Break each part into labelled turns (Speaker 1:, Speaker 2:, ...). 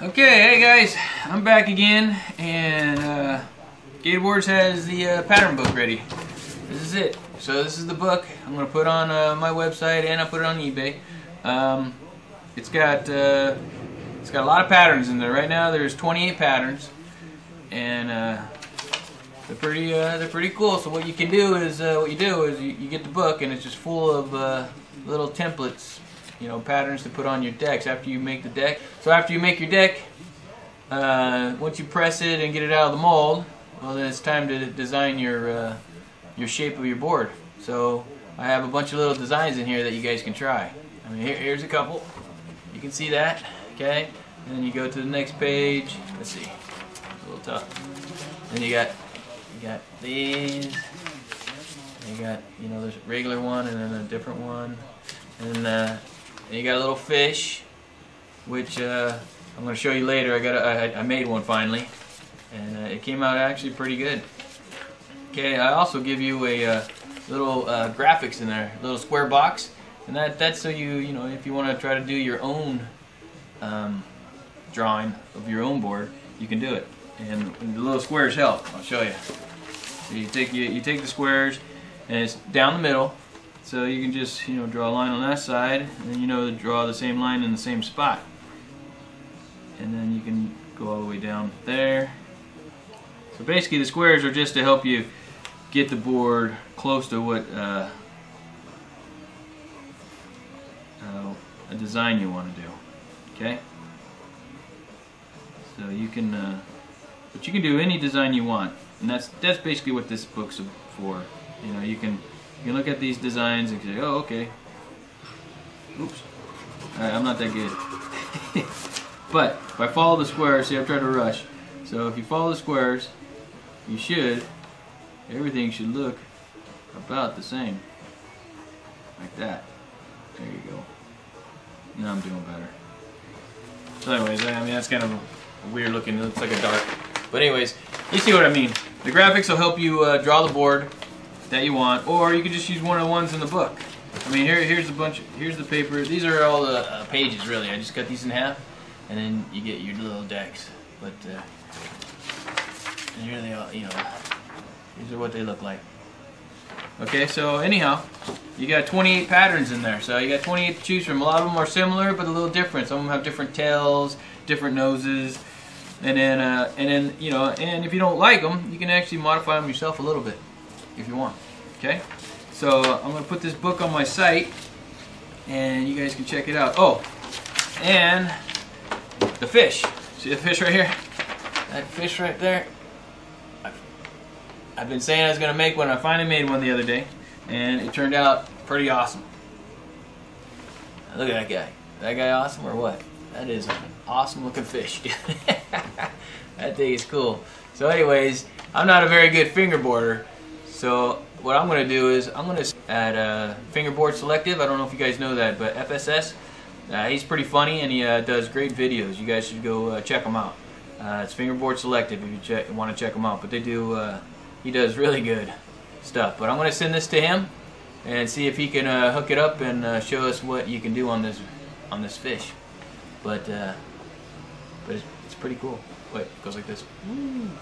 Speaker 1: Okay, hey guys, I'm back again, and Gatorboards has the pattern book ready. This is it. So this is the book I'm going to put on my website, and I put it on eBay. It's got a lot of patterns in there. Right now there's 28 patterns, and they're pretty cool. So what you can do is you get the book, and it's just full of little templates, you know, patterns to put on your decks after you make the deck. So after you make your deck, once you press it and get it out of the mold, well, then it's time to design your shape of your board. So I have a bunch of little designs in here that you guys can try. I mean, here's a couple. You can see that, okay? And then you go to the next page. Let's see, it's a little tough. Then you got these. You got, you know, there's a regular one and then a different one. And you got a little fish, which I'm going to show you later. I made one finally, and it came out actually pretty good. Okay, I also give you a little graphics in there, a little square box, and that's so you know, if you want to try to do your own drawing of your own board, you can do it. And the little squares help. I'll show you. So you take the squares, and it's down the middle. So you can just, you know, draw a line on that side, and then, you know, draw the same line in the same spot. And then you can go all the way down there. So basically the squares are just to help you get the board close to what a design you want to do. Okay? So you can but you can do any design you want. And that's basically what this book's for. You know, you can look at these designs and say, oh, okay. Oops. Alright, I'm not that good. But if I follow the squares, see, I've tried to rush. So if you follow the squares, everything should look about the same. Like that. There you go. Now I'm doing better. So anyways, I mean, that's kind of a weird looking, it looks like a dark. But anyways, you see what I mean. The graphics will help you draw the board that you want, or you can just use one of the ones in the book. I mean, here's the paper. These are all the pages, really. I just cut these in half, and then you get your little decks. But and here they are. You know, these are what they look like. Okay, so anyhow, you got 28 patterns in there. So you got 28 to choose from. A lot of them are similar, but a little different. Some of them have different tails, different noses, and then you know, and if you don't like them, you can actually modify them yourself a little bit, if you want. Okay, so I'm going to put this book on my site, and you guys can check it out. Oh, and the fish. See the fish right here? That fish right there. I've been saying I was going to make one. I finally made one the other day, and it turned out pretty awesome. Look at that guy. That guy awesome or what? That is an awesome looking fish. That thing is cool. So anyways, I'm not a very good fingerboarder. So what I'm going to do is I'm going to add Fingerboard Selective. I don't know if you guys know that, but FSS. He's pretty funny, and he does great videos. You guys should go check him out. It's Fingerboard Selective if you want to check him out. But they do. He does really good stuff. But I'm going to send this to him and see if he can hook it up and show us what you can do on this fish. But it's pretty cool. Wait, it goes like this.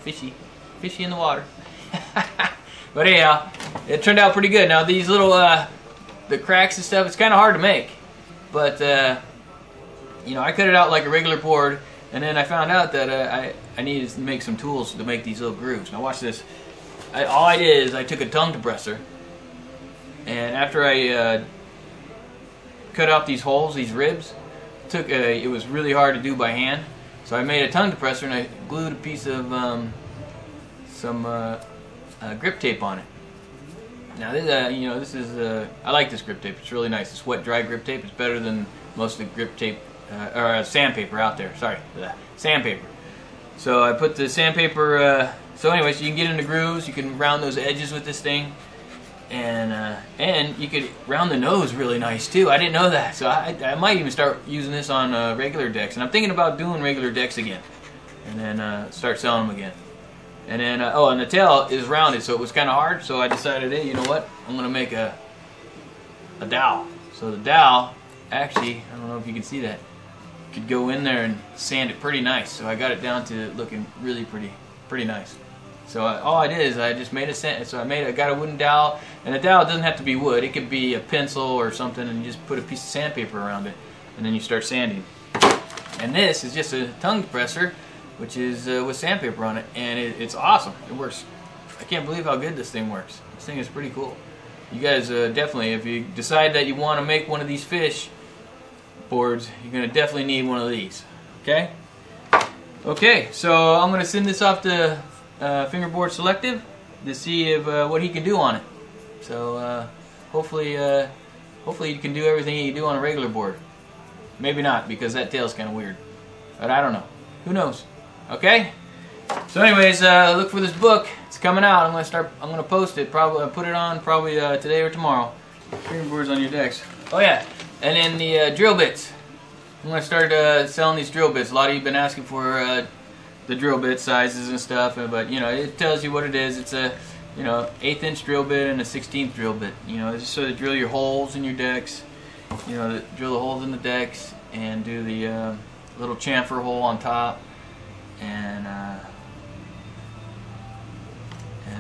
Speaker 1: Fishy in the water. But anyhow, it turned out pretty good. Now these little the cracks and stuff, it's kind of hard to make. But you know, I cut it out like a regular board, and then I found out that I needed to make some tools to make these little grooves. Now watch this. All I did is I took a tongue depressor, and after I cut out these holes, these ribs, it was really hard to do by hand. So I made a tongue depressor, and I glued a piece of some grip tape on it. Now this, you know, this is I like this grip tape. It's really nice. It's wet, dry grip tape. It's better than most of the grip tape or sandpaper out there. Sorry, sandpaper. So I put the sandpaper. So anyways, you can get into grooves. You can round those edges with this thing, and you could round the nose really nice too. I didn't know that, so I might even start using this on regular decks. And I'm thinking about doing regular decks again, and then start selling them again. And then oh, and the tail is rounded, so it was kind of hard. So I decided, hey, you know what? I'm gonna make a dowel. So the dowel actually, I don't know if you can see that, could go in there and sand it pretty nice. So I got it down to looking really pretty nice. So all I did is I just made a sand. So I got a wooden dowel, and the dowel doesn't have to be wood. It could be a pencil or something, and you just put a piece of sandpaper around it, and then you start sanding. And this is just a tongue depressor, which is with sandpaper on it, and it's awesome. It works. I can't believe how good this thing works. This thing is pretty cool. You guys definitely, if you decide that you want to make one of these fish boards, you're going to definitely need one of these. Okay? Okay, so I'm going to send this off to Fingerboard Selective to see if what he can do on it. So hopefully you can do everything you do on a regular board. Maybe not, because that tail's kind of weird. But I don't know. Who knows? Okay? So anyways, look for this book. It's coming out. I'm gonna post it. Probably put it on today or tomorrow. Fingerboards on your decks. Oh yeah, and then the drill bits. I'm gonna start selling these drill bits. A lot of you've been asking for the drill bit sizes and stuff, but you know, it tells you what it is. It's a 1/8 inch drill bit and a 1/16 drill bit. You know, just so to drill your holes in your decks. You know, drill the holes in the decks and do the little chamfer hole on top. And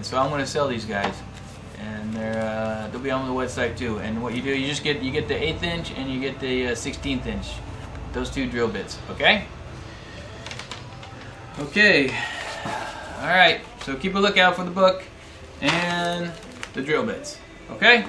Speaker 1: so I'm going to sell these guys, and they'll be on the website too. And what you do, you get the 1/8 inch and you get the 1/16 inch, those two drill bits. Okay. Okay. All right. So keep a lookout for the book and the drill bits. Okay.